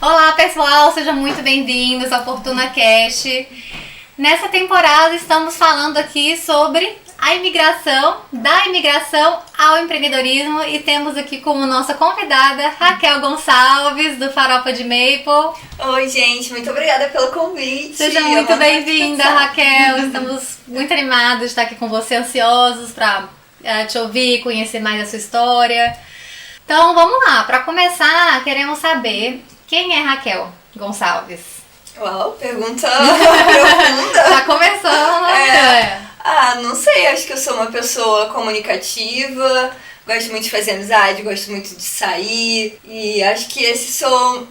Olá pessoal, sejam muito bem-vindos ao Fortuna Cast. Nessa temporada estamos falando aqui sobre a imigração, da imigração ao empreendedorismo, e temos aqui como nossa convidada Raquel Gonçalves, do Farofa de Maple. Oi gente, muito obrigada pelo convite. Seja muito bem-vinda, Raquel. Estamos muito animados de estar aqui com você, ansiosos para te ouvir, conhecer mais a sua história. Então vamos lá, para começar queremos saber quem é Raquel Gonçalves. Uau, pergunta profunda. Já começou, né? Não sei, acho que eu sou uma pessoa comunicativa, gosto muito de fazer amizade, gosto muito de sair, e acho que esse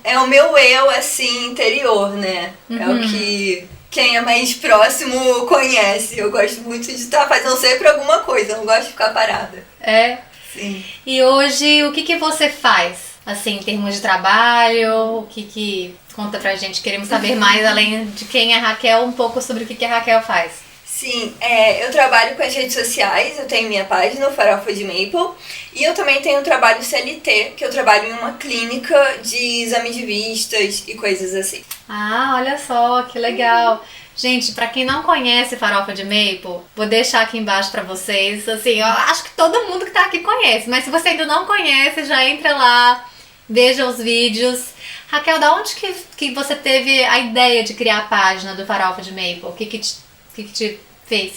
é o meu eu, assim, interior, né? É o que quem é mais próximo conhece. Eu gosto muito de estar fazendo sempre alguma coisa, não gosto de ficar parada. É? Sim. E hoje, o que você faz? Assim, em termos de trabalho, o que conta pra gente? Queremos saber mais, além de quem é a Raquel, um pouco sobre o que a Raquel faz. Sim, eu trabalho com as redes sociais, eu tenho minha página, o Farofa de Maple, e eu também tenho um trabalho CLT, que eu trabalho em uma clínica de exame de vistas e coisas assim. Ah, olha só, que legal. Gente, pra quem não conhece Farofa de Maple, vou deixar aqui embaixo pra vocês. Assim, eu acho que todo mundo que tá aqui conhece, mas se você ainda não conhece, já entra lá, veja os vídeos. Raquel, da onde que você teve a ideia de criar a página do Farofa de Maple? O que te fez?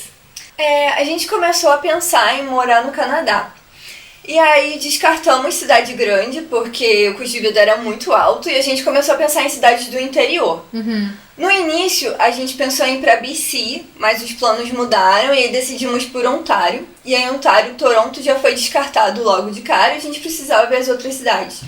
A gente começou a pensar em morar no Canadá. E aí descartamos cidade grande, porque o custo de vida era muito alto, e a gente começou a pensar em cidades do interior. No início, a gente pensou em ir pra BC, mas os planos mudaram e aí decidimos por Ontário. E aí Ontário, Toronto já foi descartado logo de cara, e a gente precisava ver as outras cidades.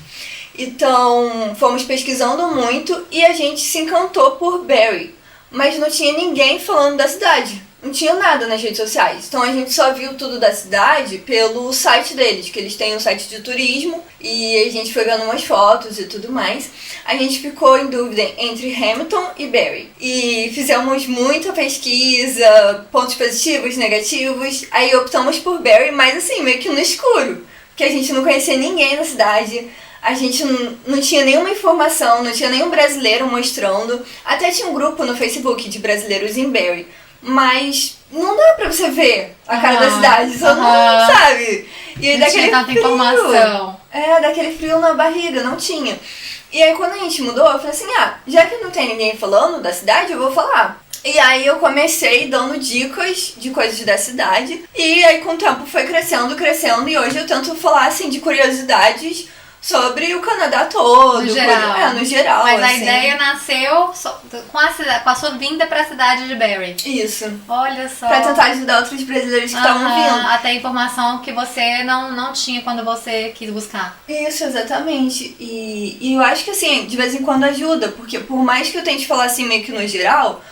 Então, fomos pesquisando muito e a gente se encantou por Barrie, mas não tinha ninguém falando da cidade. Não tinha nada nas redes sociais. Então a gente só viu tudo da cidade pelo site deles, que eles têm um site de turismo, e a gente foi vendo umas fotos e tudo mais. A gente ficou em dúvida entre Hamilton e Barrie. E fizemos muita pesquisa, pontos positivos, negativos. Aí optamos por Barrie, mas assim, meio que no escuro, porque a gente não conhecia ninguém na cidade. A gente não tinha nenhuma informação, não tinha nenhum brasileiro mostrando. Até tinha um grupo no Facebook de brasileiros em Barrie, mas não dá pra você ver a cara da cidade, só não sabe. E aí, não tinha tanta informação. Daquele frio na barriga, não tinha. E aí quando a gente mudou, eu falei assim, já que não tem ninguém falando da cidade, eu vou falar. E aí eu comecei dando dicas de coisas da cidade, e aí com o tempo foi crescendo, e hoje eu tento falar assim de curiosidades sobre o Canadá todo. No geral. No geral. Mas assim. a ideia nasceu com a sua vinda pra cidade de Barrie. Isso. Olha só. Pra tentar ajudar outros brasileiros que estavam vindo. Até informação que você não tinha quando você quis buscar. Isso, exatamente. E eu acho que assim, de vez em quando ajuda, porque por mais que eu tente falar assim meio que no geral,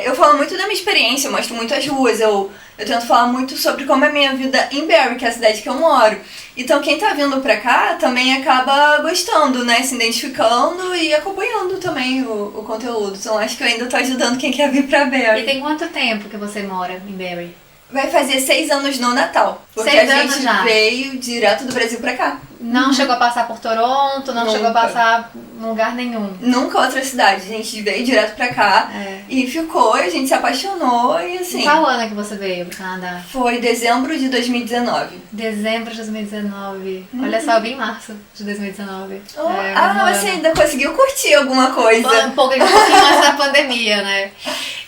eu falo muito da minha experiência, eu mostro muito as ruas, eu tento falar muito sobre como é a minha vida em Barrie, que é a cidade que eu moro. Então quem tá vindo pra cá também acaba gostando, né? Se identificando e acompanhando também o conteúdo. Então acho que eu ainda tô ajudando quem quer vir pra Barrie. E tem quanto tempo que você mora em Barrie? Vai fazer 6 anos no Natal. Porque 6 a anos gente já. veio direto do Brasil pra cá. Não chegou a passar por Toronto, não Nunca. chegou a passar em lugar nenhum. Nunca outra cidade. A gente veio direto pra cá e ficou, a gente se apaixonou e assim... Qual ano é que você veio pro Canadá? Foi dezembro de 2019. Dezembro de 2019. Olha só, eu vim em março de 2019. Você ainda conseguiu curtir alguma coisa. Um pouquinho antes da pandemia, né?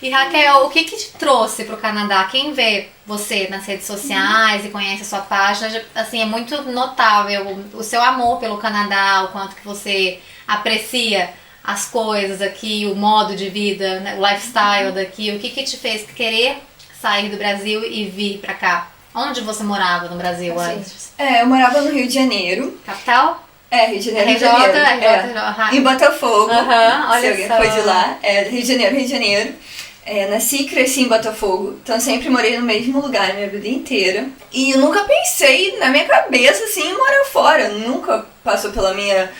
E Raquel, o que te trouxe pro Canadá? Quem vê você nas redes sociais e conhece a sua página, assim, é muito notável o seu amor pelo Canadá, o quanto que você aprecia as coisas aqui, o modo de vida, né, o lifestyle daqui. O que te fez querer sair do Brasil e vir pra cá? Onde você morava no Brasil antes? Eu morava no Rio de Janeiro. Capital? Rio de Janeiro, RJ. Em Botafogo. Olha se alguém só. foi de lá. Rio de Janeiro. Nasci e cresci em Botafogo, então sempre morei no mesmo lugar minha vida inteira. E eu nunca pensei na minha cabeça assim em morar fora, nunca passou pela minha,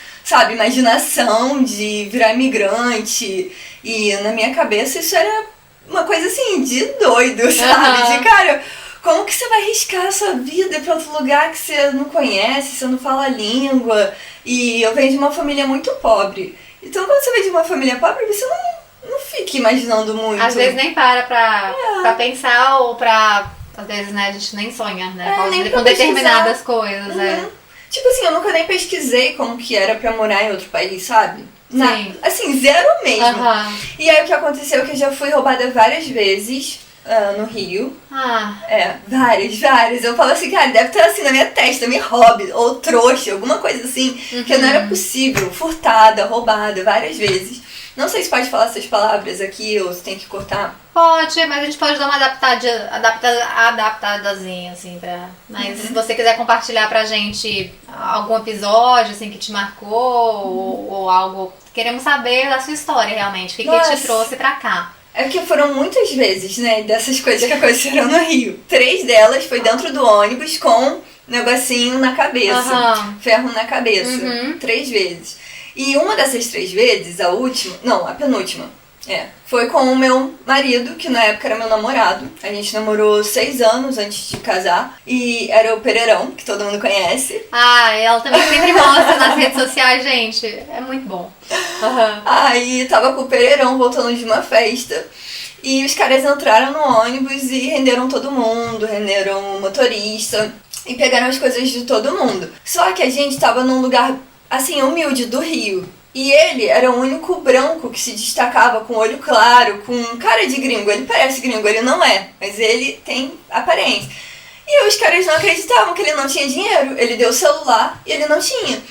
imaginação de virar imigrante. E na minha cabeça isso era uma coisa assim de doido, sabe? De cara, como que você vai arriscar a sua vida pra outro lugar que você não conhece, você não fala a língua? E eu venho de uma família muito pobre. Então, quando você vem de uma família pobre, você não fica imaginando muito. Às vezes nem pra pensar ou pra... Às vezes, né, a gente nem sonha, né? Com determinadas coisas, Tipo assim, eu nunca nem pesquisei como que era pra morar em outro país, sabe? Sim. Assim, zero mesmo. E aí o que aconteceu é que eu já fui roubada várias vezes no Rio. Várias. Eu falo assim, cara, deve estar assim na minha testa, me roube, ou trouxa, alguma coisa assim, que não era possível. Furtada, roubada, várias vezes. Não sei se pode falar essas palavras aqui ou se tem que cortar. Pode, mas a gente pode dar uma adaptadazinha, assim, Mas se você quiser compartilhar pra gente algum episódio, assim, que te marcou, ou algo... Queremos saber da sua história, realmente. O que te trouxe pra cá. É porque foram muitas vezes, né, dessas coisas que aconteceram no Rio. 3 delas foi dentro do ônibus com negocinho na cabeça. Ferro na cabeça. 3 vezes. E uma dessas 3 vezes, a penúltima, foi com o meu marido, que na época era meu namorado. A gente namorou 6 anos antes de casar. E era o Pereirão, que todo mundo conhece. Ela também sempre mostra nas redes sociais, gente. É muito bom. Aí tava com o Pereirão voltando de uma festa. E os caras entraram no ônibus e renderam todo mundo, renderam o motorista. E pegaram as coisas de todo mundo. Só que a gente tava num lugar, assim, humilde do Rio. E ele era o único branco que se destacava, com olho claro, com cara de gringo. Ele parece gringo, ele não é, mas ele tem aparência. E os caras não acreditavam que ele não tinha dinheiro. Ele deu o celular e ele não tinha.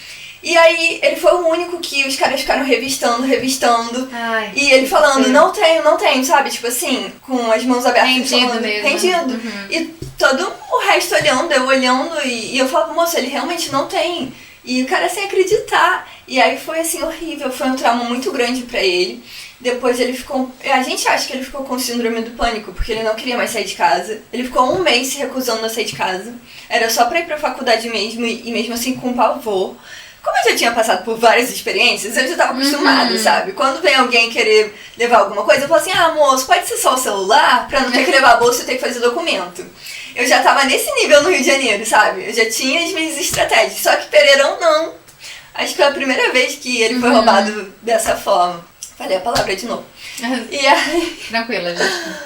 E aí ele foi o único que os caras ficaram revistando. E ele falando, não tenho, sabe? Tipo assim, com as mãos abertas. Rendido. E todo o resto olhando, eu olhando, e eu falava, moça, ele realmente não tem. E o cara sem acreditar. E aí foi assim, horrível, foi um trauma muito grande pra ele. Depois ele ficou... A gente acha que ele ficou com síndrome do pânico, porque ele não queria mais sair de casa. Ele ficou 1 mês se recusando a sair de casa. Era só pra ir pra faculdade mesmo, e mesmo assim com pavor. Como eu já tinha passado por várias experiências, eu já tava acostumada, sabe? Quando vem alguém querer levar alguma coisa, eu falo assim, moço, pode ser só o celular? Pra não ter que levar a bolsa e ter que fazer documento. Eu já tava nesse nível no Rio de Janeiro, sabe? Eu já tinha as minhas estratégias. Só que Pereirão não. Acho que foi a primeira vez que ele foi roubado dessa forma. Falei a palavra de novo. E aí... Tranquila, gente.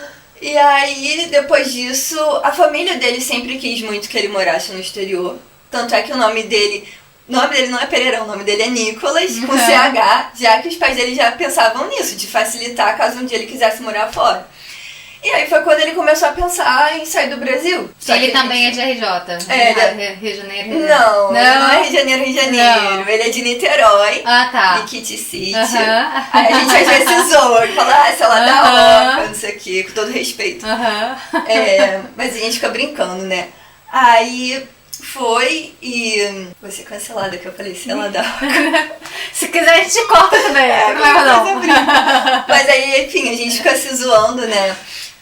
E aí, depois disso, a família dele sempre quis muito que ele morasse no exterior. Tanto é que o nome dele não é Pereirão, o nome dele é Nicolas, com CH, já que os pais dele já pensavam nisso, de facilitar caso um dia ele quisesse morar fora. E aí foi quando ele começou a pensar em sair do Brasil. Ele também é de RJ? Rio de Janeiro? Não, ele não é Rio de Janeiro. Não. Ele é de Niterói. Tá. Nikit City. Aí a gente às vezes zoa, fala, sei lá, da Oca, não sei o quê, com todo respeito. Mas a gente fica brincando, né? Aí foi e... Vou ser cancelada que eu falei, sei lá, da Oca. Se quiser a gente corta também, não leva não. Mas aí, enfim, a gente fica se zoando, né?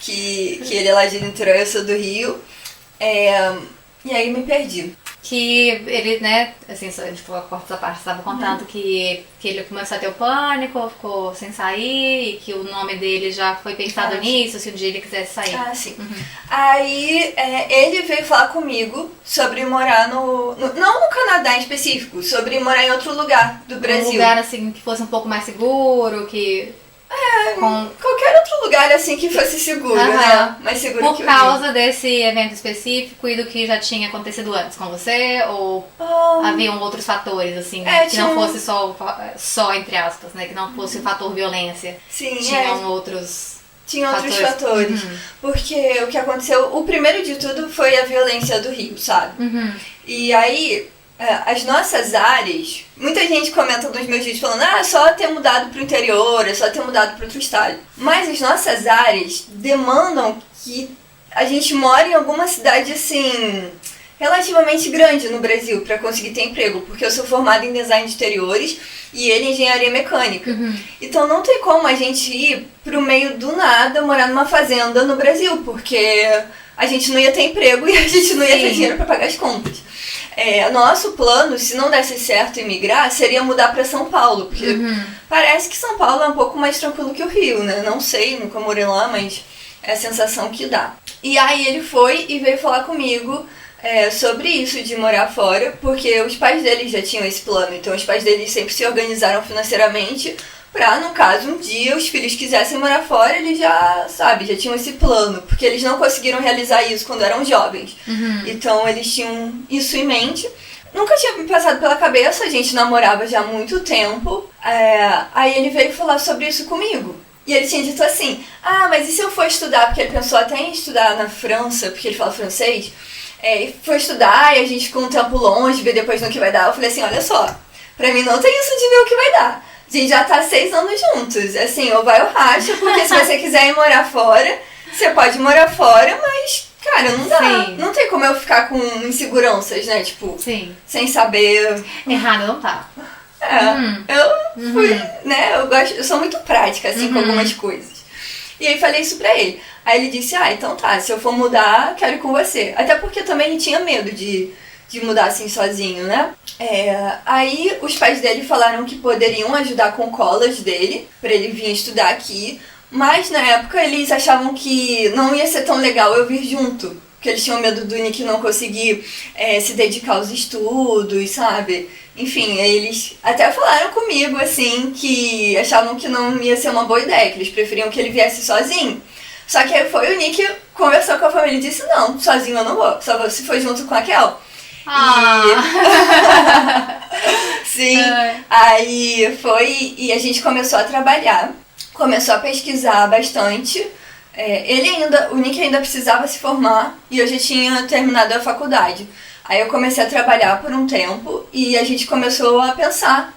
Que ele é lá de Niterói, eu sou do Rio. E aí me perdi. Que ele, né, assim, a gente corta essa parte, estava contando que ele começou a ter o pânico, ficou sem sair, e que o nome dele já foi pensado nisso, se um dia ele quisesse sair. Sim. Aí ele veio falar comigo sobre morar não no Canadá em específico, sobre morar em outro lugar do Brasil. Um lugar, assim, que fosse um pouco mais seguro, que... Qualquer outro lugar assim que fosse seguro, né? Mais seguro Por que causa desse evento específico e do que já tinha acontecido antes com você? Ou haviam outros fatores, assim, que não fosse só, entre aspas, né? Que não fosse o fator violência. Sim, Tinham outros... Tinha outros fatores. Porque o que aconteceu, o primeiro de tudo foi a violência do Rio, sabe? E aí... as nossas áreas, muita gente comenta nos meus vídeos falando, é só ter mudado pro interior, é só ter mudado para outro estado. Mas as nossas áreas demandam que a gente mora em alguma cidade, assim, relativamente grande no Brasil para conseguir ter emprego, porque eu sou formada em design de interiores e ele em engenharia mecânica. Então não tem como a gente ir pro meio do nada morar numa fazenda no Brasil, porque a gente não ia ter emprego e a gente não ia ter dinheiro para pagar as contas. Nosso plano, se não desse certo emigrar, seria mudar para São Paulo, porque parece que São Paulo é um pouco mais tranquilo que o Rio, né? Não sei, nunca morei lá, mas é a sensação que dá. E aí ele foi e veio falar comigo sobre isso de morar fora, porque os pais deles já tinham esse plano, então os pais deles sempre se organizaram financeiramente pra, no caso, um dia os filhos quisessem morar fora, eles já tinham esse plano, porque eles não conseguiram realizar isso quando eram jovens. Então eles tinham isso em mente. Nunca tinha me passado pela cabeça, a gente namorava já há muito tempo. Aí ele veio falar sobre isso comigo. E ele tinha dito assim, mas e se eu for estudar? Porque ele pensou até em estudar na França, porque ele fala francês. E foi estudar e a gente ficou um tempo longe, ver depois no que vai dar. Eu falei assim, olha só, pra mim não tem isso de ver o que vai dar. A gente já tá 6 anos juntos. Assim, ou vai ou racha, porque se você quiser ir morar fora, você pode morar fora, mas, cara, não dá. Sim. Não tem como eu ficar com inseguranças, né? Tipo, sim, sem saber. Errado não tá. Eu fui, né? Eu sou muito prática, assim, com algumas coisas. E aí falei isso pra ele. Aí ele disse, então tá, se eu for mudar, quero ir com você. Até porque também ele tinha medo de mudar assim sozinho, né? Aí os pais dele falaram que poderiam ajudar com o college dele, pra ele vir estudar aqui. Mas na época eles achavam que não ia ser tão legal eu vir junto. Porque eles tinham medo do Nick não conseguir se dedicar aos estudos, sabe? Enfim, eles até falaram comigo, assim, que achavam que não ia ser uma boa ideia, que eles preferiam que ele viesse sozinho. Só que aí foi o Nick, conversou com a família e disse, não, sozinho eu não vou, só vou se for junto com a Kel. Sim, aí foi, e a gente começou a trabalhar, começou a pesquisar bastante. O Nick ainda precisava se formar e eu já tinha terminado a faculdade. Aí eu comecei a trabalhar por um tempo e a gente começou a pensar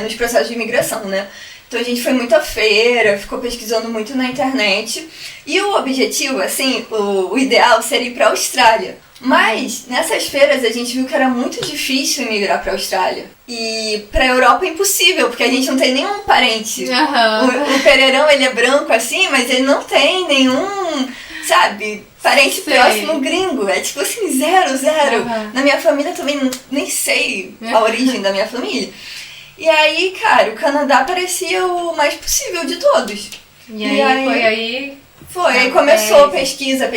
nos processos de imigração, né? Então a gente foi muito à feira, ficou pesquisando muito na internet. E o objetivo, assim, o ideal seria ir para a Austrália. Mas nessas feiras a gente viu que era muito difícil emigrar para a Austrália. E para a Europa é impossível, porque a gente não tem nenhum parente. O Pereirão, ele é branco assim, mas ele não tem nenhum, sabe, parente próximo gringo. É tipo assim, zero. Na minha família também nem sei a origem da minha família. E aí, cara, o Canadá parecia o mais possível de todos. E aí foi aí começou pesquisa.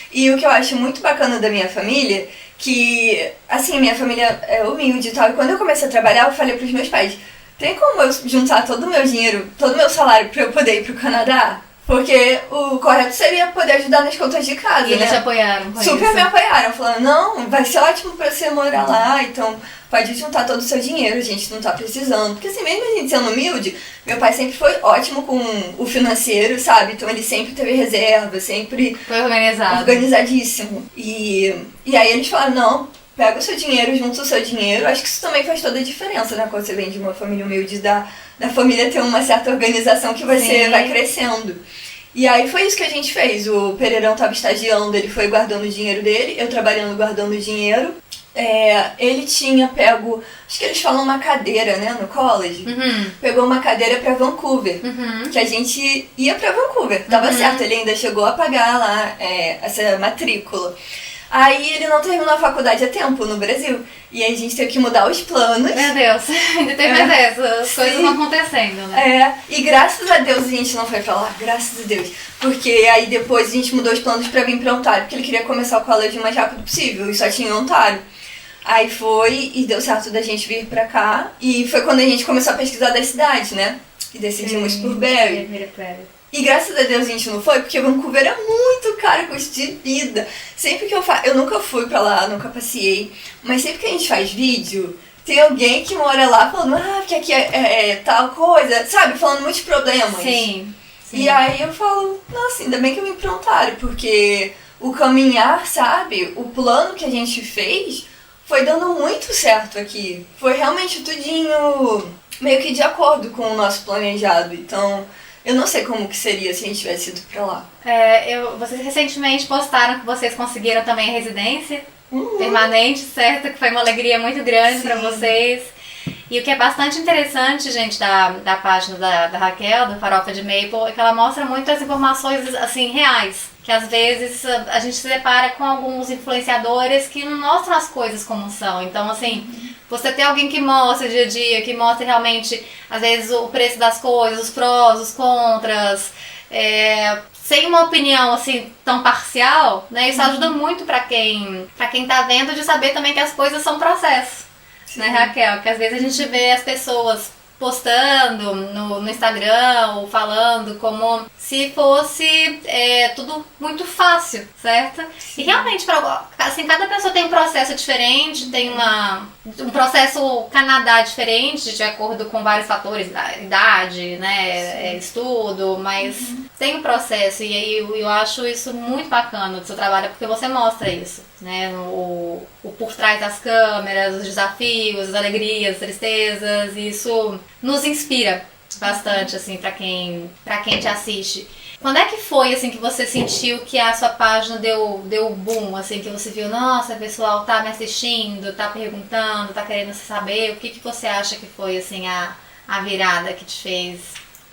E o que eu acho muito bacana da minha família, que, assim, minha família é humilde e tal. E quando eu comecei a trabalhar, eu falei pros meus pais, tem como eu juntar todo o meu dinheiro, todo o meu salário pra eu poder ir pro Canadá? Porque o correto seria poder ajudar nas contas de casa, e eles te apoiaram com Super me apoiaram, falando, não, vai ser ótimo pra você morar lá, então pode juntar todo o seu dinheiro, a gente não tá precisando. Porque assim, mesmo a gente sendo humilde, meu pai sempre foi ótimo com o financeiro, sabe? Então ele sempre teve reserva, sempre foi organizadíssimo. E aí eles falaram, não, pega o seu dinheiro, junta o seu dinheiro. Acho que isso também faz toda a diferença, né? Quando você vem de uma família humilde, da família ter uma certa organização que você vai crescendo. E aí foi isso que a gente fez. O Pereirão estava estagiando, ele foi guardando o dinheiro dele, eu trabalhando guardando o dinheiro. Ele tinha pego, acho que eles falam uma cadeira, né, no college. Pegou uma cadeira pra Vancouver, que a gente ia pra Vancouver. Tava certo, ele ainda chegou a pagar lá essa matrícula. Aí ele não terminou a faculdade a tempo no Brasil. E aí a gente teve que mudar os planos. Meu Deus, ainda teve essas coisas não acontecendo, né? E graças a Deus a gente não foi pra lá, graças a Deus. Porque aí depois a gente mudou os planos pra vir pra Ontário, porque ele queria começar o college o mais rápido possível, e só tinha Ontário. Aí foi e deu certo da gente vir pra cá. E foi quando a gente começou a pesquisar das cidades, né? E decidimos por Barrie. E graças a Deus a gente não foi, porque Vancouver é muito caro, custo de vida. Sempre que eu nunca fui pra lá, nunca passei, mas sempre que a gente faz vídeo, tem alguém que mora lá falando, porque aqui é tal coisa, sabe? Falando muitos problemas. Sim. E aí eu falo, nossa, ainda bem que eu me improntaram, porque o caminhar, sabe? O plano que a gente fez foi dando muito certo aqui. Foi realmente tudinho meio que de acordo com o nosso planejado. Então, eu não sei como que seria se a gente tivesse ido pra lá. Vocês recentemente postaram que vocês conseguiram também a residência permanente, certo? Que foi uma alegria muito grande pra vocês. E o que é bastante interessante, gente, da página da Raquel, da Farofa de Maple, é que ela mostra muito as informações, assim, reais. Que às vezes a gente se depara com alguns influenciadores que não mostram as coisas como são. Então, assim, você ter alguém que mostra dia a dia, que mostra realmente, às vezes, o preço das coisas, os prós, os contras, sem uma opinião assim tão parcial, né? Isso ajuda muito pra quem tá vendo, de saber também que as coisas são processos, né, Raquel? Que às vezes a gente vê as pessoas postando no Instagram ou falando como se fosse tudo muito fácil, certo? Sim. E realmente, assim, cada pessoa tem um processo diferente, tem um processo Canadá diferente, de acordo com vários fatores, idade, né, estudo, mas tem um processo, e aí eu acho isso muito bacana do seu trabalho, porque você mostra isso, né, o por trás das câmeras, os desafios, as alegrias, as tristezas, e isso nos inspira bastante, assim, pra quem te assiste. Quando é que foi, assim, que você sentiu que a sua página deu boom, assim, que você viu, nossa, o pessoal tá me assistindo, tá perguntando, tá querendo saber? O que você acha que foi, assim, a virada que te fez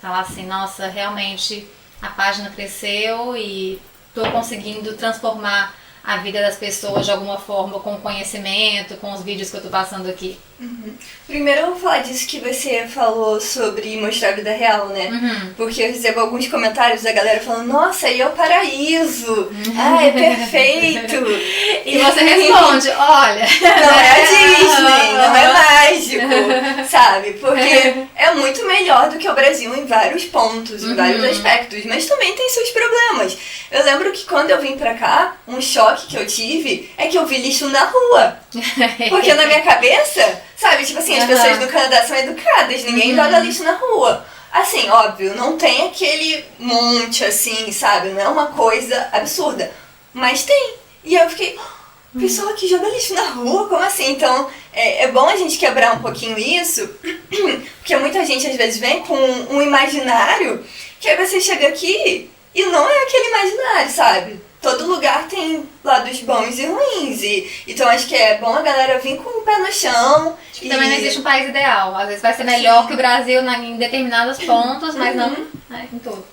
falar assim, nossa, realmente a página cresceu e tô conseguindo transformar a vida das pessoas de alguma forma, com o conhecimento, com os vídeos que eu tô passando aqui? Primeiro eu vou falar disso que você falou sobre mostrar a vida real, né? Porque eu recebo alguns comentários da galera falando, nossa, aí é o paraíso, é perfeito. E você responde, olha... Não é a Disney, não é mágico, sabe? Porque é muito melhor do que o Brasil em vários pontos, em vários aspectos, mas também tem seus problemas. Eu lembro que quando eu vim pra cá, um choque que eu tive é que eu vi lixo na rua. Porque na minha cabeça, sabe, tipo assim, as pessoas do Canadá são educadas, ninguém joga lixo na rua. Assim, óbvio, não tem aquele monte assim, sabe, não é uma coisa absurda, mas tem. E eu fiquei, pessoa que joga lixo na rua, como assim? Então, é bom a gente quebrar um pouquinho isso, porque muita gente às vezes vem com um imaginário, que aí você chega aqui e não é aquele imaginário, sabe? Todo lugar tem lados bons e ruins. Então acho que é bom a galera vir com o pé no chão. Também não existe um país ideal. Às vezes vai ser melhor que o Brasil em determinados pontos, mas não em tudo.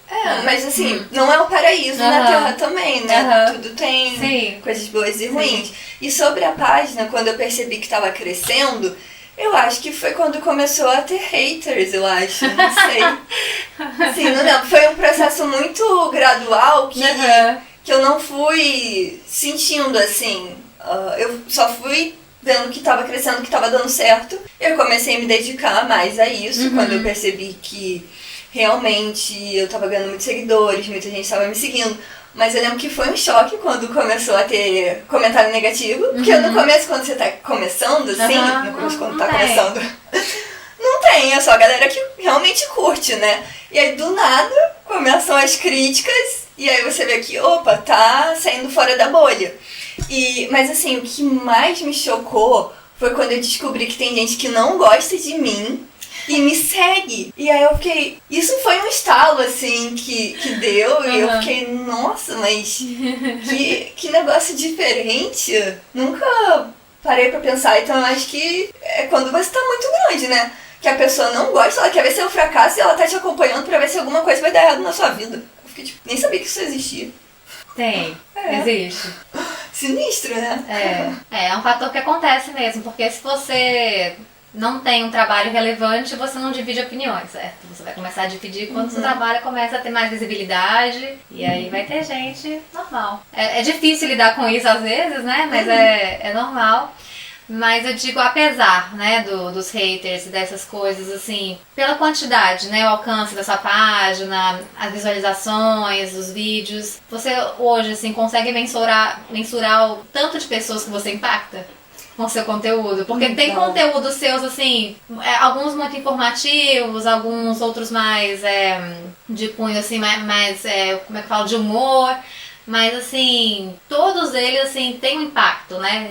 Mas assim, não é o paraíso na Terra também, né? Tudo tem coisas boas e ruins. E sobre a página, quando eu percebi que estava crescendo, eu acho que foi quando começou a ter haters, eu acho. Não sei. Assim, não lembro. Foi um processo muito gradual que eu não fui sentindo, assim, eu só fui vendo que estava crescendo, que estava dando certo. Eu comecei a me dedicar mais a isso, quando eu percebi que realmente eu estava ganhando muitos seguidores, muita gente estava me seguindo. Mas eu lembro que foi um choque quando começou a ter comentário negativo, porque no começo, quando você tá começando, assim, no começo quando tá começando, não tem, é só a galera que realmente curte, né? E aí, do nada, começam as críticas, e aí você vê que, opa, tá saindo fora da bolha. Mas assim, o que mais me chocou foi quando eu descobri que tem gente que não gosta de mim e me segue. E aí eu fiquei... Isso foi um estalo, assim, que deu, e eu fiquei, nossa, mas que negócio diferente. Nunca parei pra pensar, então eu acho que é quando você tá muito grande, né? Que a pessoa não gosta, ela quer ver seu fracasso e ela tá te acompanhando pra ver se alguma coisa vai dar errado na sua vida. Eu fiquei tipo, nem sabia que isso existia. Tem, existe. Sinistro, né? É um fator que acontece mesmo, porque se você não tem um trabalho relevante, você não divide opiniões, certo? Você vai começar a dividir quando o seu trabalho começa a ter mais visibilidade, e aí vai ter gente normal. É difícil lidar com isso às vezes, né? Mas é normal. Mas eu digo, apesar, né, dos haters e dessas coisas, assim, pela quantidade, né, o alcance da sua página, as visualizações, os vídeos, você hoje, assim, consegue mensurar o tanto de pessoas que você impacta com o seu conteúdo? Porque tem conteúdos seus, assim, alguns muito informativos, alguns outros mais de cunho, assim, mais como é que fala, de humor. Mas, assim, todos eles, assim, têm um impacto, né?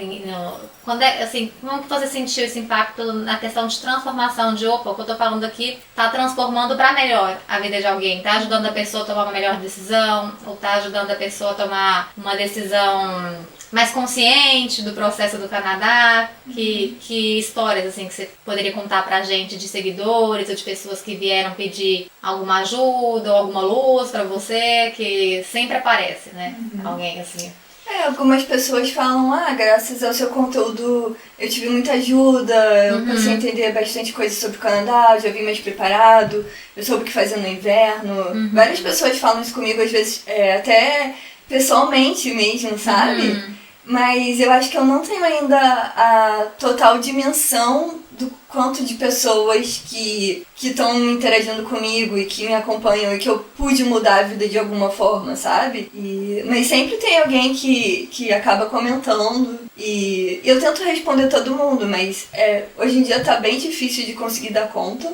Quando assim, como que você sentiu esse impacto na questão de transformação de, opa, o que eu tô falando aqui tá transformando pra melhor a vida de alguém, tá ajudando a pessoa a tomar uma melhor decisão, ou tá ajudando a pessoa a tomar uma decisão mais consciente do processo do Canadá? Que histórias, assim, que você poderia contar pra gente de seguidores ou de pessoas que vieram pedir alguma ajuda ou alguma luz pra você, que sempre aparece, né? Alguém assim. algumas pessoas falam, graças ao seu conteúdo eu tive muita ajuda, eu consegui entender bastante coisa sobre o Canadá, eu já vim mais preparado, eu soube o que fazer no inverno. Várias pessoas falam isso comigo, às vezes até pessoalmente mesmo, sabe? Mas eu acho que eu não tenho ainda a total dimensão do quanto de pessoas que estão interagindo comigo e que me acompanham e que eu pude mudar a vida de alguma forma, sabe? Mas sempre tem alguém que acaba comentando e eu tento responder todo mundo, mas hoje em dia tá bem difícil de conseguir dar conta,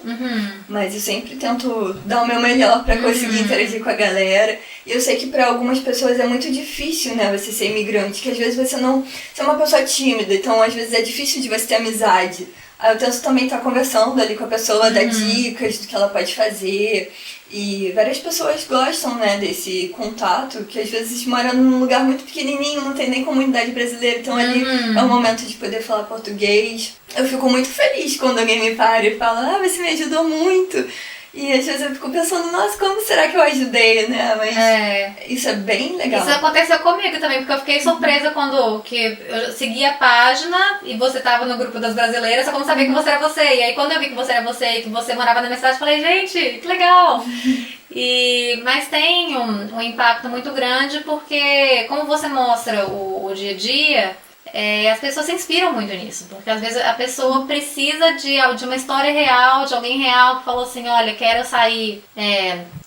mas eu sempre tento dar o meu melhor pra conseguir interagir com a galera. E eu sei que pra algumas pessoas é muito difícil, né, você ser imigrante, que às vezes você é uma pessoa tímida, então às vezes é difícil de você ter amizade. Aí eu tento também estar conversando ali com a pessoa, dar dicas do que ela pode fazer. E várias pessoas gostam, né, desse contato, que às vezes moram num lugar muito pequenininho, não tem nem comunidade brasileira, então ali é o momento de poder falar português. Eu fico muito feliz quando alguém me para e fala, você me ajudou muito. E às vezes eu fico pensando, nossa, como será que eu ajudei, né? Mas isso é bem legal. Isso aconteceu comigo também, porque eu fiquei surpresa quando eu segui a página e você tava no grupo das brasileiras, eu não sabia que você era você. E aí quando eu vi que você era você e que você morava na minha cidade, eu falei, gente, que legal! Mas tem um impacto muito grande porque como você mostra o dia a dia, as pessoas se inspiram muito nisso, porque às vezes a pessoa precisa de uma história real, de alguém real que falou assim, olha, quero sair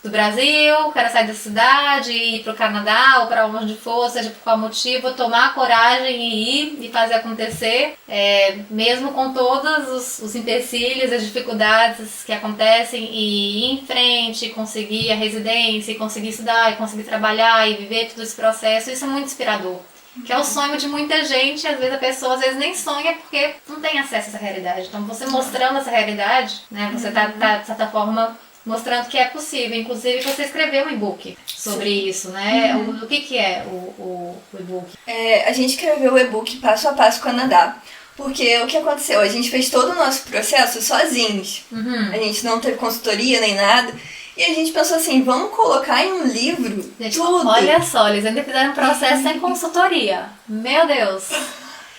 do Brasil, quero sair da cidade, ir pro Canadá ou para onde for, seja por qual motivo, tomar a coragem e ir e fazer acontecer, mesmo com todos os empecilhos, as dificuldades que acontecem, e ir em frente, conseguir a residência, e conseguir estudar, e conseguir trabalhar e viver todo esse processo. Isso é muito inspirador. Que é o sonho de muita gente, às vezes a pessoa nem sonha porque não tem acesso a essa realidade. Então você mostrando essa realidade, né, você tá de certa forma mostrando que é possível. Inclusive você escreveu um e-book sobre isso, né? O que é o e-book? A gente escreveu o e-book Passo a Passo Canadá. Porque o que aconteceu? A gente fez todo o nosso processo sozinhos. A gente não teve consultoria nem nada. E a gente pensou assim, vamos colocar em um livro tudo. Olha só, eles ainda fizeram um processo sem consultoria. Meu Deus!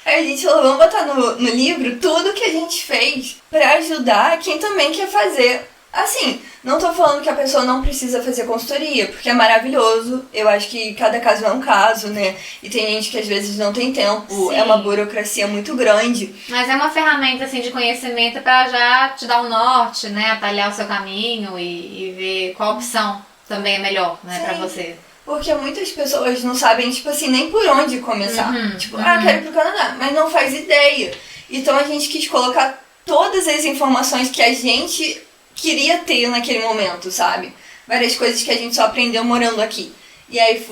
Aí a gente falou, vamos botar no livro tudo que a gente fez pra ajudar quem também quer fazer. Assim, não tô falando que a pessoa não precisa fazer consultoria, porque é maravilhoso. Eu acho que cada caso é um caso, né? E tem gente que às vezes não tem tempo, Sim. É uma burocracia muito grande. Mas é uma ferramenta assim, de conhecimento pra já te dar um norte, né? Atalhar o seu caminho e ver qual opção também é melhor, né, pra você. Porque muitas pessoas não sabem, tipo assim, nem por onde começar. Quero ir pro Canadá, mas não faz ideia. Então a gente quis colocar todas as informações que a gente queria ter naquele momento, sabe? Várias coisas que a gente só aprendeu morando aqui. E aí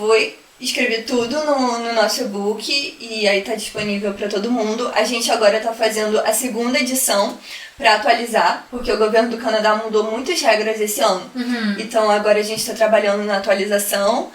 escrevi tudo no nosso e-book e aí tá disponível para todo mundo. A gente agora tá fazendo a segunda edição para atualizar, porque o governo do Canadá mudou muitas regras esse ano. Então agora a gente tá trabalhando na atualização.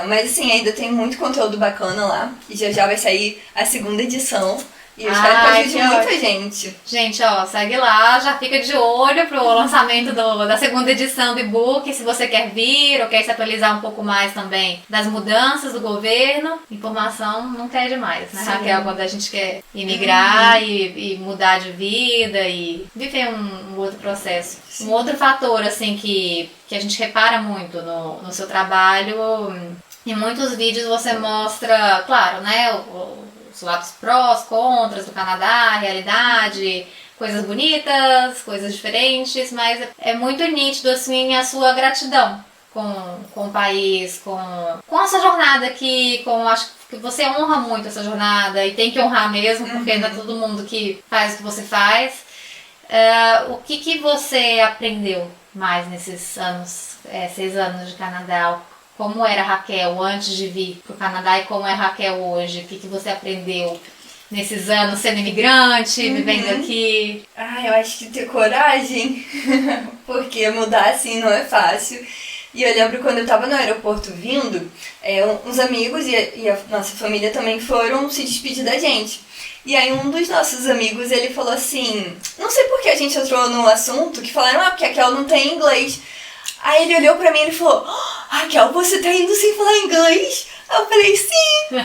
Mas assim, ainda tem muito conteúdo bacana lá. E já vai sair a segunda edição. E eu espero que ajude muita gente. Gente, segue lá, já fica de olho pro lançamento da segunda edição do e-book, se você quer vir ou quer se atualizar um pouco mais também das mudanças do governo. Informação nunca é demais, né, Raquel? Quando a gente quer imigrar e mudar de vida e viver um outro processo. Sim. Um outro fator, assim, que a gente repara muito no seu trabalho, em muitos vídeos você mostra, claro, né, os lados prós, contras do Canadá, a realidade, coisas bonitas, coisas diferentes, mas é muito nítido assim a sua gratidão com o país, com a sua jornada aqui, acho que você honra muito essa jornada e tem que honrar mesmo, porque não é todo mundo que faz o que você faz. O que você aprendeu mais nesses 6 anos de Canadá? Como era a Raquel antes de vir pro Canadá e como é a Raquel hoje? O que você aprendeu nesses anos sendo imigrante, vivendo aqui? Eu acho que ter coragem, porque mudar assim não é fácil. E eu lembro quando eu tava no aeroporto vindo, uns amigos e a nossa família também foram se despedir da gente. E aí um dos nossos amigos, ele falou assim, não sei por que a gente entrou no assunto, que falaram, porque a Raquel não tem inglês. Aí ele olhou pra mim e ele falou, Raquel, você tá indo sem falar inglês? Aí eu falei, sim!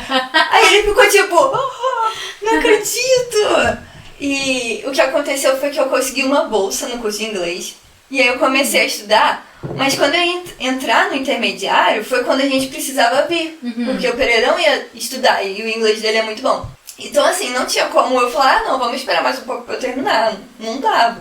Aí ele ficou tipo, oh, não acredito! E o que aconteceu foi que eu consegui uma bolsa no curso de inglês. E aí eu comecei a estudar, mas quando eu ia entrar no intermediário, foi quando a gente precisava vir. Porque o Pereirão ia estudar e o inglês dele é muito bom. Então assim, não tinha como eu falar, não, vamos esperar mais um pouco pra eu terminar. Não dava.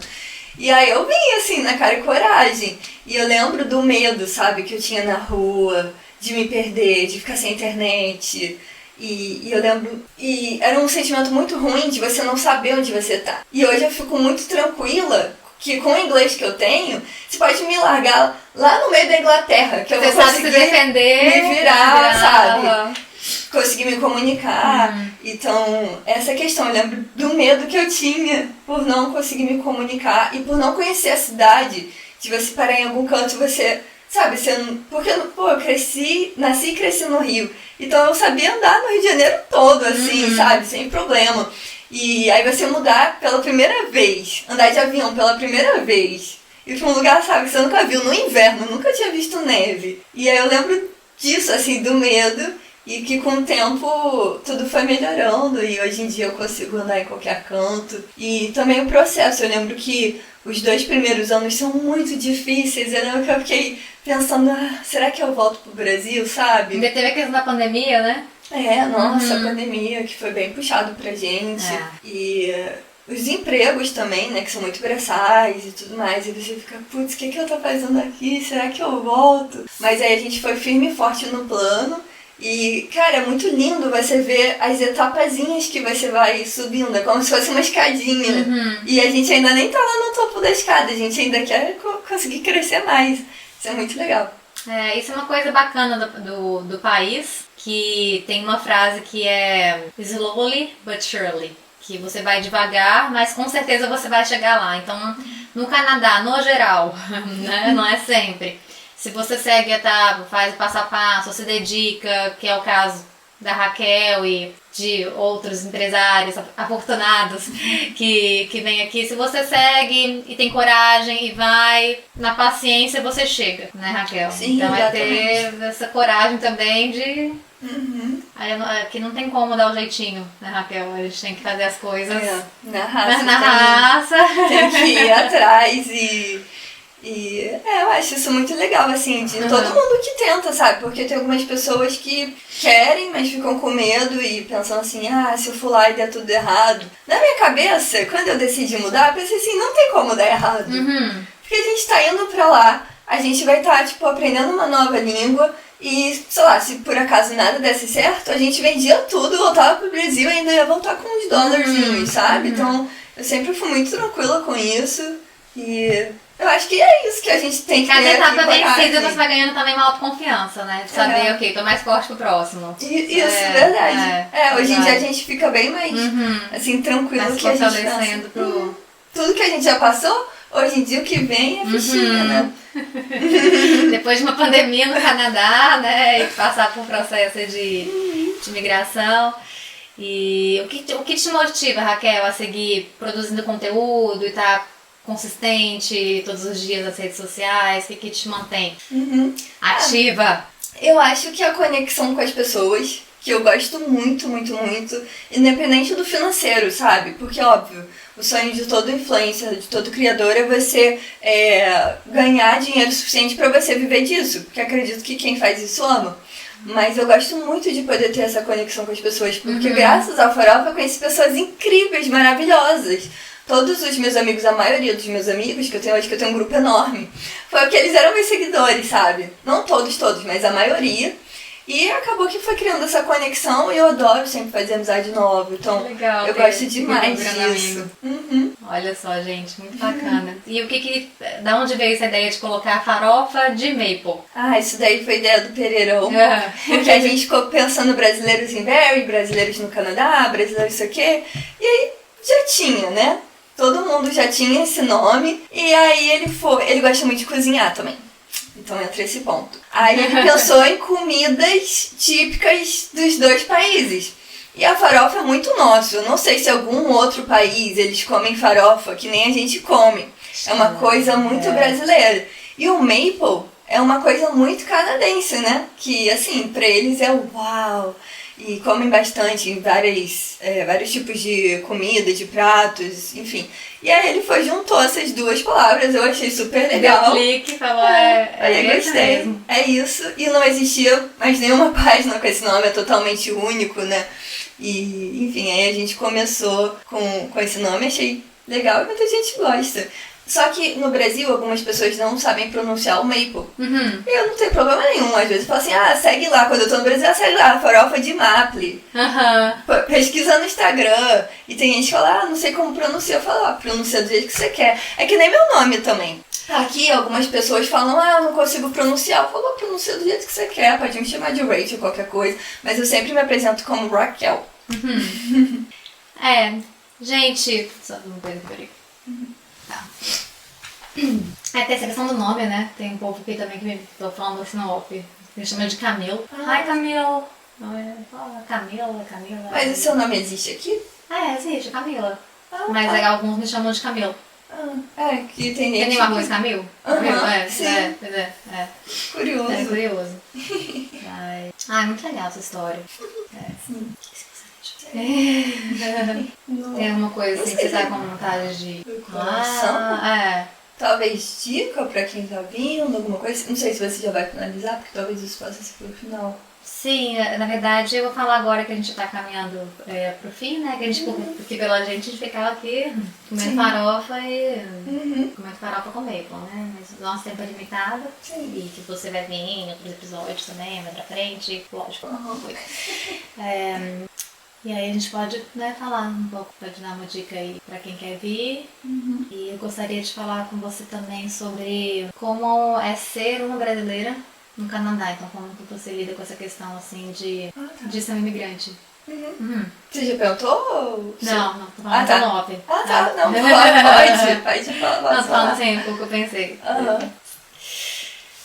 E aí eu vim assim, na cara e coragem. E eu lembro do medo, sabe, que eu tinha na rua, de me perder, de ficar sem internet. E eu lembro... E era um sentimento muito ruim de você não saber onde você tá. E hoje eu fico muito tranquila que com o inglês que eu tenho, você pode me largar lá no meio da Inglaterra, que eu vou conseguir se defender, me virar, sabe? Conseguir me comunicar. Então, essa questão, eu lembro do medo que eu tinha por não conseguir me comunicar e por não conhecer a cidade, de você parar em algum canto e você, sabe, você não, porque, pô, eu nasci e cresci no Rio, então eu sabia andar no Rio de Janeiro todo, assim, sabe, sem problema. E aí você mudar pela primeira vez, andar de avião pela primeira vez, ir pra um lugar, sabe, que você nunca viu, no inverno, nunca tinha visto neve. E aí eu lembro disso, assim, do medo. E que com o tempo tudo foi melhorando e hoje em dia eu consigo andar em qualquer canto. E também o processo, eu lembro que os 2 primeiros anos são muito difíceis. Eu lembro que eu fiquei pensando, será que eu volto pro Brasil, sabe? Ainda teve a questão da pandemia, né? Nossa, a pandemia que foi bem puxado pra gente. E os empregos também, né, que são muito braçais e tudo mais. E você fica, putz, o que eu tô fazendo aqui? Será que eu volto? Mas aí a gente foi firme e forte no plano. E, cara, é muito lindo você ver as etapazinhas que você vai subindo. É como se fosse uma escadinha. E a gente ainda nem tá lá no topo da escada. A gente ainda quer conseguir crescer mais. Isso é muito legal. Isso é uma coisa bacana do país, que tem uma frase que é slowly but surely. Que você vai devagar, mas com certeza você vai chegar lá. Então, no Canadá, no geral, né? Não é sempre. Se você segue a etapa, faz o passo a passo, se dedica, que é o caso da Raquel e de outros empresários afortunados que vêm aqui. Se você segue e tem coragem e vai, na paciência você chega, né, Raquel? Sim, então exatamente. É ter essa coragem também de... Aqui não tem como dar o jeitinho, né, Raquel? A gente tem que fazer as coisas na raça. Na raça. Tem que ir atrás e eu acho isso muito legal, assim, de todo mundo que tenta, sabe? Porque tem algumas pessoas que querem, mas ficam com medo e pensam assim, se eu for lá e der tudo errado. Na minha cabeça, quando eu decidi mudar, eu pensei assim, não tem como dar errado. Porque a gente tá indo pra lá, a gente vai estar, tipo, aprendendo uma nova língua e, sei lá, se por acaso nada desse certo, a gente vendia tudo, voltava pro Brasil e ainda ia voltar com uns dólarzinhos, sabe? Então, eu sempre fui muito tranquila com isso e... Eu acho que é isso que a gente tem que ter. Cada etapa vencida você vai ganhando também uma autoconfiança, né? De saber, ok, tô mais forte pro próximo. Isso, verdade. Hoje em dia a gente fica bem mais, assim, tranquilo mais que a gente pensa. Tudo que a gente já passou, hoje em dia o que vem é fichinha, né? Depois de uma pandemia no Canadá, né? E passar por um processo de migração. E o que te motiva, Raquel, a seguir produzindo conteúdo e tá consistente todos os dias nas redes sociais? O que te mantém ativa? Eu acho que a conexão com as pessoas, que eu gosto muito, muito, muito, independente do financeiro, sabe? Porque, óbvio, o sonho de todo influencer, de todo criador é você ganhar dinheiro suficiente para você viver disso, porque acredito que quem faz isso ama. Mas eu gosto muito de poder ter essa conexão com as pessoas, porque graças ao Farofa eu conheci pessoas incríveis, maravilhosas. Todos os meus amigos, a maioria dos meus amigos, que eu tenho hoje, que eu tenho um grupo enorme, foi porque eles eram meus seguidores, sabe? Não todos, mas a maioria. E acabou que foi criando essa conexão e eu adoro sempre fazer amizade nova. Então, legal, eu gosto demais disso. Olha só, gente, muito bacana. E da onde veio essa ideia de colocar a farofa de maple? Isso daí foi ideia do Pereirão. Porque a gente ficou pensando brasileiros em Barrie, brasileiros no Canadá, brasileiros isso aqui. E aí já tinha, né? Todo mundo já tinha esse nome. E aí ele gosta muito de cozinhar também. Então entra esse ponto. Aí ele pensou em comidas típicas dos 2 países. E a farofa é muito nosso. Eu não sei se algum outro país eles comem farofa que nem a gente come. É uma coisa muito brasileira. E o maple é uma coisa muito canadense, né? Que, assim, pra eles é uau! E comem bastante em vários tipos de comida, de pratos, enfim. E aí ele juntou essas duas palavras, eu achei super legal. Deu clique, falou, aí eu gostei, mesmo. É isso. E não existia mais nenhuma página com esse nome, é totalmente único, né? E, enfim, aí a gente começou com esse nome, achei legal e muita gente gosta. Só que no Brasil, algumas pessoas não sabem pronunciar o maple. Uhum. E eu não tenho problema nenhum. Às vezes eu falo assim, segue lá. Quando eu tô no Brasil, segue lá, farofa de maple. Uhum. Pesquisa no Instagram. E tem gente que fala, não sei como pronunciar. Eu falo, pronuncia do jeito que você quer. É que nem meu nome também. Aqui, algumas pessoas falam, eu não consigo pronunciar. Eu falo, pronuncia do jeito que você quer. Pode me chamar de Rachel, qualquer coisa. Mas eu sempre me apresento como Raquel. Uhum. Gente... Só uma coisa, peraí. Tá. Tem essa questão do nome, né? Tem um povo aqui também que me tô falando assim no off. Me chama de Camilo. Ai, Camilo. Camila. Mas o seu nome existe aqui? Existe, Camila. Mas alguns me chamam de Camilo. Que tem Tem gente... nenhum arroz Camilo? Sim. Curioso. É curioso. Muito legal essa história. Sim. Tem alguma coisa assim que você tá com vontade de... Talvez dica pra quem tá vindo, alguma coisa. Não sei se você já vai finalizar, porque talvez isso possa ser pro final. Sim, na verdade eu vou falar agora que a gente tá caminhando pro fim, né? Que a gente, porque pela gente ficava aqui comendo farofa comendo farofa com bacon, né? Mas o nosso tempo é limitado. Sim. E que você vai vir em outros episódios também, mais pra frente, lógico. E aí a gente pode falar um pouco, pode dar uma dica aí pra quem quer vir. E eu gostaria de falar com você também sobre como é ser uma brasileira no Canadá. Então como que você lida com essa questão assim de ser um imigrante. Você já perguntou? Não, tô falando do Lopes. Não, pode falar. Não, tô falando assim, o que eu pensei.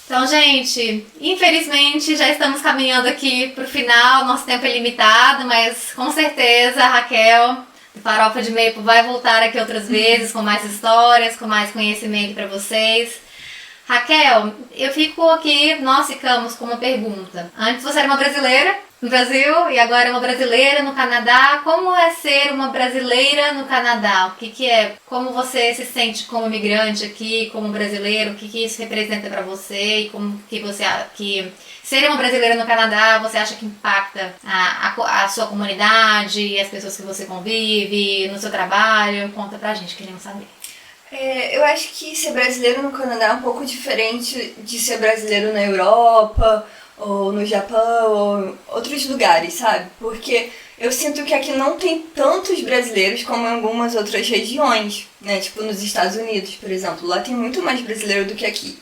Então, gente, infelizmente já estamos caminhando aqui pro final, nosso tempo é limitado, mas com certeza a Raquel, do Farofa de Maple, vai voltar aqui outras vezes com mais histórias, com mais conhecimento para vocês. Raquel, nós ficamos com uma pergunta. Antes você era uma brasileira no Brasil e agora é uma brasileira no Canadá. Como é ser uma brasileira no Canadá? O que é? Como você se sente como imigrante aqui, como brasileiro? O que isso representa para você? E como que você que ser uma brasileira no Canadá você acha que impacta a sua comunidade, as pessoas que você convive, no seu trabalho? Conta pra gente, queremos saber. Eu acho que ser brasileiro no Canadá é um pouco diferente de ser brasileiro na Europa, ou no Japão, ou outros lugares, sabe? Porque eu sinto que aqui não tem tantos brasileiros como em algumas outras regiões, né? Tipo nos Estados Unidos, por exemplo. Lá tem muito mais brasileiro do que aqui.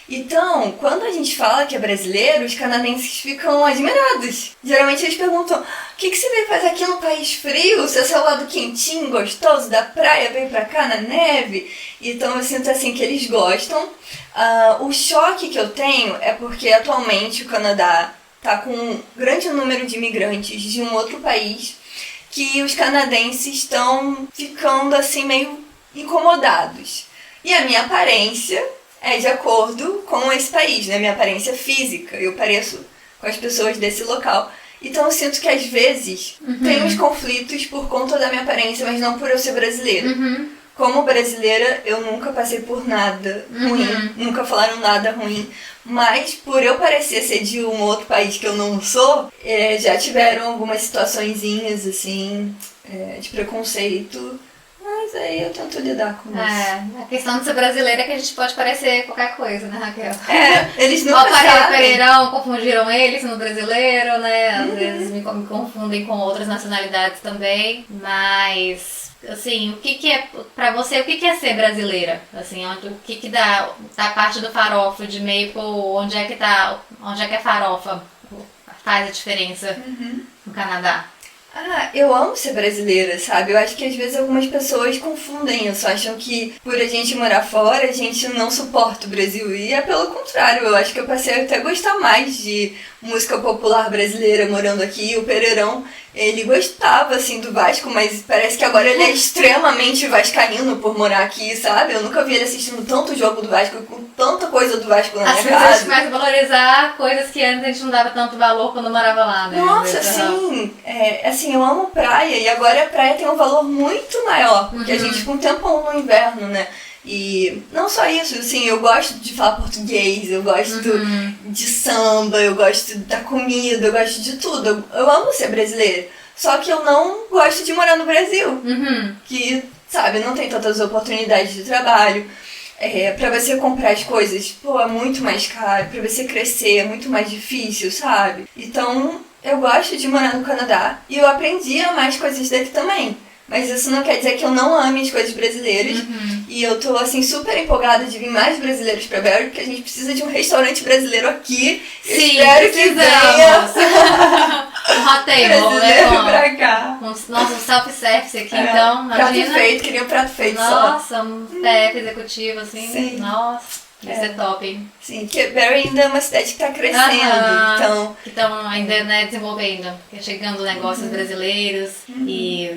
Então, quando a gente fala que é brasileiro, os canadenses ficam admirados. Geralmente eles perguntam, o que você veio fazer aqui no país frio? Você é seu lado quentinho, gostoso, da praia, veio pra cá na neve? Então eu sinto assim que eles gostam. O choque que eu tenho é porque atualmente o Canadá tá com um grande número de imigrantes de um outro país que os canadenses estão ficando assim meio incomodados. E a minha aparência é de acordo com esse país, né? Minha aparência física. Eu pareço com as pessoas desse local. Então eu sinto que às vezes tem uns conflitos por conta da minha aparência, mas não por eu ser brasileira. Como brasileira, eu nunca passei por nada ruim, nunca falaram nada ruim. Mas por eu parecer ser de um outro país que eu não sou, já tiveram algumas situaçõezinhas assim, de preconceito. Mas aí eu tento lidar com isso. A questão de ser brasileira é que a gente pode parecer qualquer coisa, né, Raquel? Eles nunca sabem. O Pereirão confundiram eles no brasileiro, né? Às vezes me confundem com outras nacionalidades também. Mas, assim, o que é, pra você, o que é ser brasileira? Assim, o que dá parte do farofa de Maple, onde é que a farofa faz a diferença no Canadá? Eu amo ser brasileira, sabe? Eu acho que às vezes algumas pessoas confundem isso, acham que por a gente morar fora, a gente não suporta o Brasil. E é pelo contrário, eu acho que eu passei a até gostar mais de música popular brasileira morando aqui. O Pereirão, ele gostava, assim, do Vasco, mas parece que agora ele é extremamente vascaíno por morar aqui, sabe? Eu nunca vi ele assistindo tanto jogo do Vasco, com tanta coisa do Vasco na minha casa. A gente começa a valorizar coisas que antes a gente não dava tanto valor quando morava lá, né? Nossa, sim. Assim, eu amo praia e agora a praia tem um valor muito maior, porque a gente fica um tempão no inverno, né? E não só isso, assim, eu gosto de falar português, eu gosto de samba, eu gosto da comida, eu gosto de tudo. Eu amo ser brasileira, só que eu não gosto de morar no Brasil, que, sabe, não tem tantas oportunidades de trabalho. Pra você comprar as coisas, pô, é muito mais caro, pra você crescer é muito mais difícil, sabe? Então, eu gosto de morar no Canadá e eu aprendi a amar as coisas daqui também. Mas isso não quer dizer que eu não ame as coisas brasileiras. E eu tô, assim, super empolgada de vir mais brasileiros pra Barrie, porque a gente precisa de um restaurante brasileiro aqui. Eu Sim, espero que venha um hot table, brasileiro né? pra cá. Nossa, um self-service aqui, então, prato imagina. feito, queria um prato feito só. Nossa, um PF executivo, assim. Sim. Nossa, ia ser top, hein? Sim, porque Barrie ainda é uma cidade que tá crescendo, então... Que estão ainda, né, desenvolvendo, chegando negócios brasileiros e...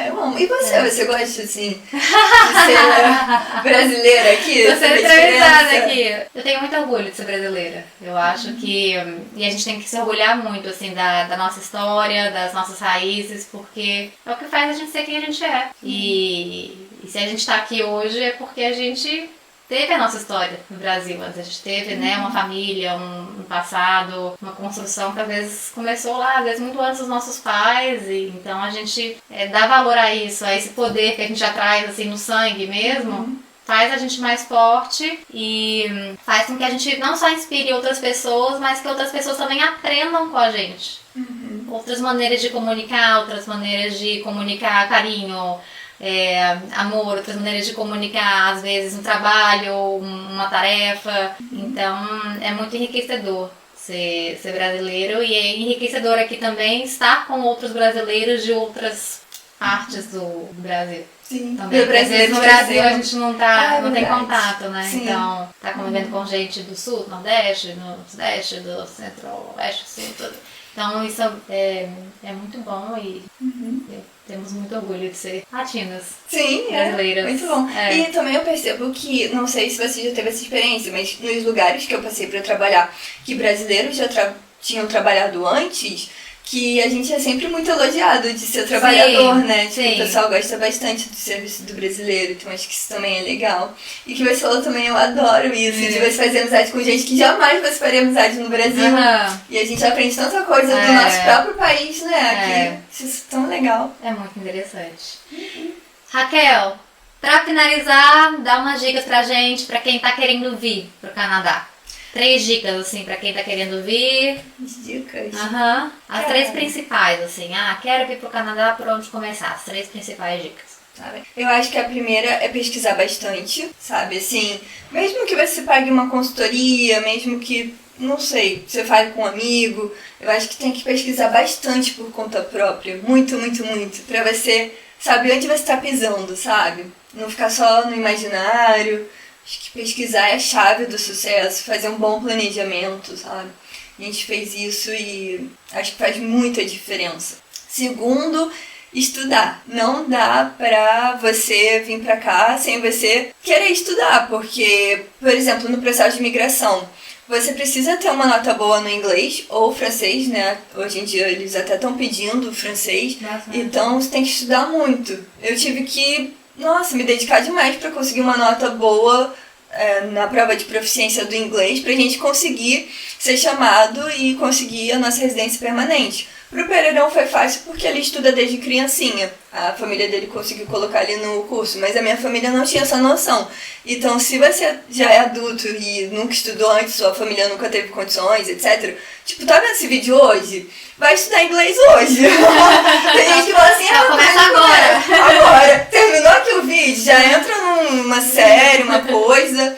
eu amo. E você? Você gosta, assim, de ser brasileira aqui? Tô sendo entrevistada aqui. Eu tenho muito orgulho de ser brasileira. Eu acho que... E a gente tem que se orgulhar muito, assim, da nossa história, das nossas raízes, porque é o que faz a gente ser quem a gente é. E se a gente tá aqui hoje é porque a gente... teve a nossa história no Brasil, a gente teve, né, uma família, um passado, uma construção que às vezes começou lá, às vezes muito antes dos nossos pais, e então a gente dá valor a isso, a esse poder que a gente já traz assim no sangue mesmo, faz a gente mais forte e faz com que a gente não só inspire outras pessoas, mas que outras pessoas também aprendam com a gente. Outras maneiras de comunicar carinho, amor, outras maneiras de comunicar, às vezes um trabalho, uma tarefa. Então é muito enriquecedor ser brasileiro, e é enriquecedor aqui também estar com outros brasileiros de outras partes do Brasil. Sim, também, porque às vezes no Brasil a gente não tem contato, né? Sim. Então tá convivendo com gente do sul, do nordeste, do sudeste, do centro-oeste, assim, tudo. Então isso é muito bom e temos muito orgulho de ser latinas. Sim, brasileiras. Muito bom. E também eu percebo que, não sei se você já teve essa experiência, mas nos lugares que eu passei para trabalhar, que brasileiros já tinham trabalhado antes, que a gente é sempre muito elogiado de ser trabalhador, né? Tipo, o pessoal gosta bastante do serviço do brasileiro, então acho que isso também é legal. E que você falou também, eu adoro isso, de você fazer amizade com gente que jamais você faria amizade no Brasil. E a gente aprende tanta coisa do nosso próprio país, né? Que isso é tão legal. É muito interessante. Raquel, pra finalizar, dá umas dicas pra gente, pra quem tá querendo vir pro Canadá. 3 dicas, assim, pra quem tá querendo vir. Dicas? As 3 principais, assim. Quero vir pro Canadá, por onde começar? As 3 principais dicas. Sabe? Eu acho que a primeira é pesquisar bastante, sabe? Assim, mesmo que você pague uma consultoria, mesmo que, não sei, você fale com um amigo, eu acho que tem que pesquisar bastante por conta própria. Muito, muito, muito. Pra você saber onde você tá pisando, sabe? Não ficar só no imaginário. Acho que pesquisar é a chave do sucesso, fazer um bom planejamento, sabe? A gente fez isso e acho que faz muita diferença. Segundo, estudar. Não dá pra você vir pra cá sem você querer estudar, porque, por exemplo, no processo de imigração, você precisa ter uma nota boa no inglês ou francês, né? Hoje em dia eles até estão pedindo francês, então você tem que estudar muito. Eu tive que me dedicar demais para conseguir uma nota boa na prova de proficiência do inglês, pra gente conseguir ser chamado e conseguir a nossa residência permanente. Pro Pereirão foi fácil porque ele estuda desde criancinha. A família dele conseguiu colocar ele no curso, mas a minha família não tinha essa noção. Então, se você já é adulto e nunca estudou antes, sua família nunca teve condições, etc. Tipo, tá vendo esse vídeo hoje? Vai estudar inglês hoje. Tem gente que fala assim, começa agora. Agora. Terminou aqui o vídeo, já entra numa série, uma coisa.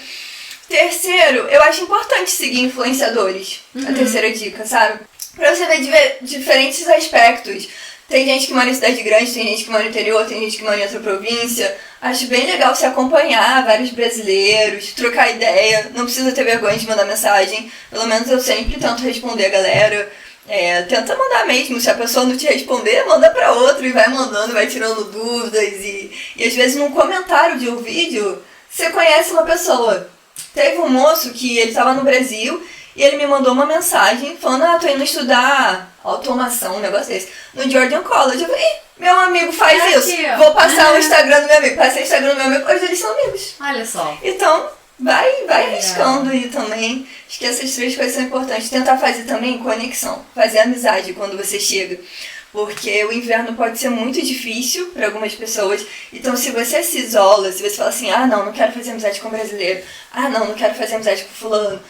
Terceiro, eu acho importante seguir influenciadores. A terceira dica, sabe? Pra você ver diferentes aspectos. Tem gente que mora em cidade grande, tem gente que mora no interior, tem gente que mora em outra província. Acho bem legal se acompanhar vários brasileiros, trocar ideia. Não precisa ter vergonha de mandar mensagem. Pelo menos eu sempre tento responder a galera. Tenta mandar mesmo. Se a pessoa não te responder, manda pra outro e vai mandando, vai tirando dúvidas. E às vezes num comentário de um vídeo, você conhece uma pessoa. Teve um moço que ele estava no Brasil e ele me mandou uma mensagem falando, tô indo estudar automação, um negócio desse, no Jordan College. Eu falei, meu amigo faz isso. Vou passar o Instagram do meu amigo. Passei o Instagram do meu amigo, hoje eles são amigos. Olha só. Então, vai arriscando aí também. Acho que essas 3 coisas são importantes. Tentar fazer também conexão, fazer amizade quando você chega. Porque o inverno pode ser muito difícil para algumas pessoas. Então, se você se isola, se você fala assim, não quero fazer amizade com brasileiro, não quero fazer amizade com fulano,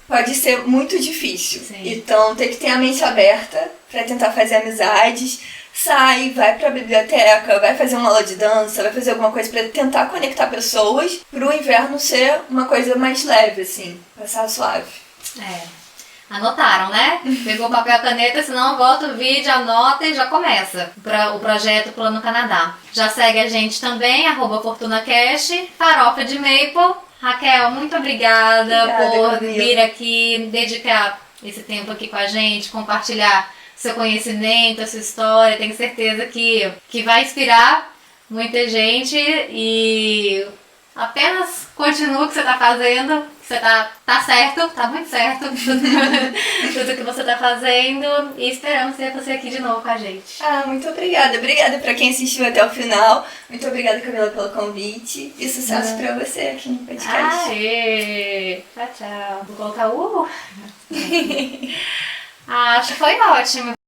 pode ser muito difícil. Sim. Então, tem que ter a mente aberta para tentar fazer amizades. Sai, vai pra biblioteca, vai fazer uma aula de dança, vai fazer alguma coisa pra tentar conectar pessoas pro inverno ser uma coisa mais leve, assim, passar suave. Anotaram, né? Pegou papel e caneta, senão volta o vídeo, anota e já começa o projeto Plano Canadá. Já segue a gente também, @FortunaCast, Farofa de Maple. Raquel, muito obrigada por vir aqui, dedicar esse tempo aqui com a gente, compartilhar seu conhecimento, a sua história. Tenho certeza que vai inspirar muita gente e apenas continua o que você está fazendo. Você tá certo, tá muito certo tudo que você tá fazendo e esperamos ter você aqui de novo com a gente. Muito obrigada. Obrigada pra quem assistiu até o final. Muito obrigada, Camila, pelo convite e sucesso pra você aqui no podcast. Tchau, tchau. Vou colocar o... Acho que foi ótimo.